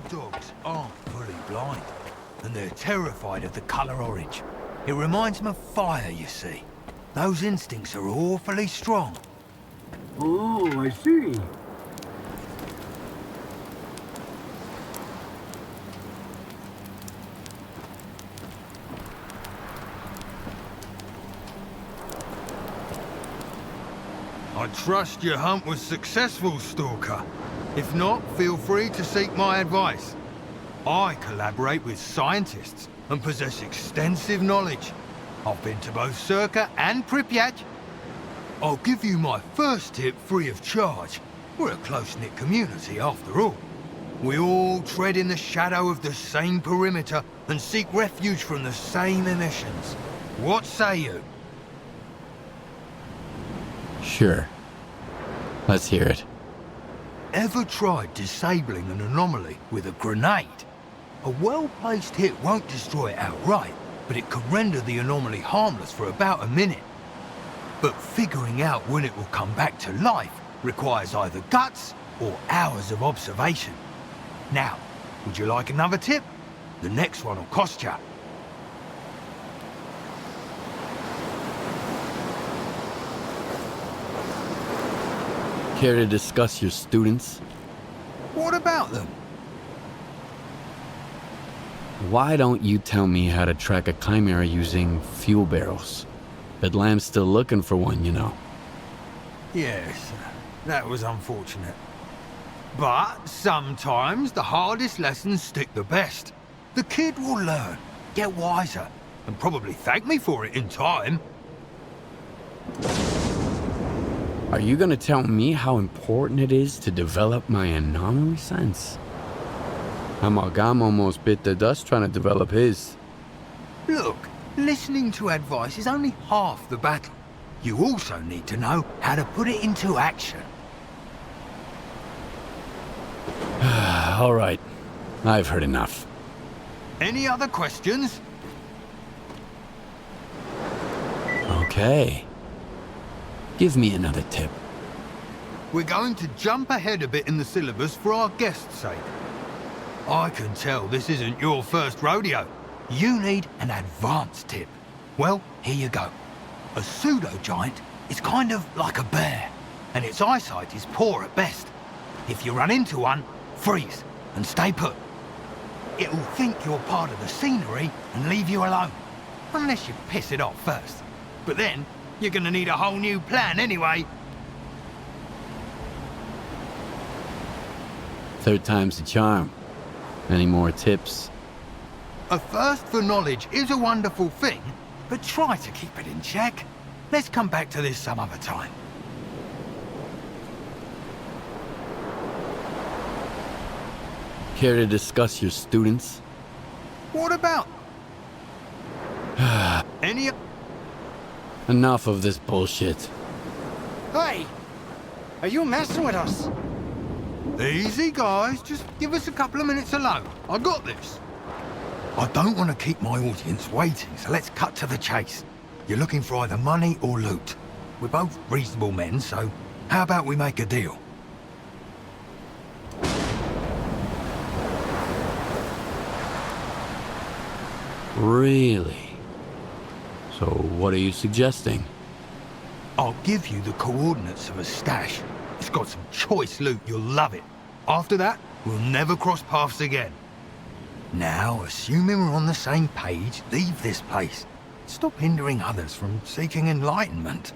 dogs aren't fully blind, and they're terrified of the colour orange. It reminds them of fire, you see. Those instincts are awfully strong. Oh, I see. I trust your hunt was successful, Stalker. If not, feel free to seek my advice. I collaborate with scientists and possess extensive knowledge. I've been to both Circa and Pripyat. I'll give you my first tip free of charge. We're a close-knit community after all. We all tread in the shadow of the same perimeter and seek refuge from the same emissions. What say you? Sure. Let's hear it. Ever tried disabling an anomaly with a grenade? A well-placed hit won't destroy it outright, but it could render the anomaly harmless for about a minute. But figuring out when it will come back to life requires either guts or hours of observation. Now, would you like another tip? The next one will cost you. Care to discuss your students? What about them? Why don't you tell me how to track a chimera using fuel barrels? Bedlam's still looking for one, you know. Yes, that was unfortunate. But sometimes the hardest lessons stick the best. The kid will learn, get wiser, and probably thank me for it in time. Are you gonna tell me how important it is to develop my anomaly sense? Amalgam almost bit the dust trying to develop his. Look, listening to advice is only half the battle. You also need to know how to put it into action. All right, I've heard enough. Any other questions? Okay. Give me another tip. We're going to jump ahead a bit in the syllabus for our guest's sake. I can tell this isn't your first rodeo. You need an advanced tip. Well, here you go. A pseudo-giant is kind of like a bear, and its eyesight is poor at best. If you run into one, freeze and stay put. It'll think you're part of the scenery and leave you alone, unless you piss it off first. But then, you're gonna need a whole new plan anyway. Third time's the charm. Any more tips? A thirst for knowledge is a wonderful thing, but try to keep it in check. Let's come back to this some other time. Care to discuss your students? What about? Any... Enough of this bullshit. Hey! Are you messing with us? Easy, guys. Just give us a couple of minutes alone. I got this. I don't want to keep my audience waiting, so let's cut to the chase. You're looking for either money or loot. We're both reasonable men, so how about we make a deal? Really? So what are you suggesting? I'll give you the coordinates of a stash. It's got some choice loot, you'll love it. After that, we'll never cross paths again. Now, assuming we're on the same page, leave this place. Stop hindering others from seeking enlightenment.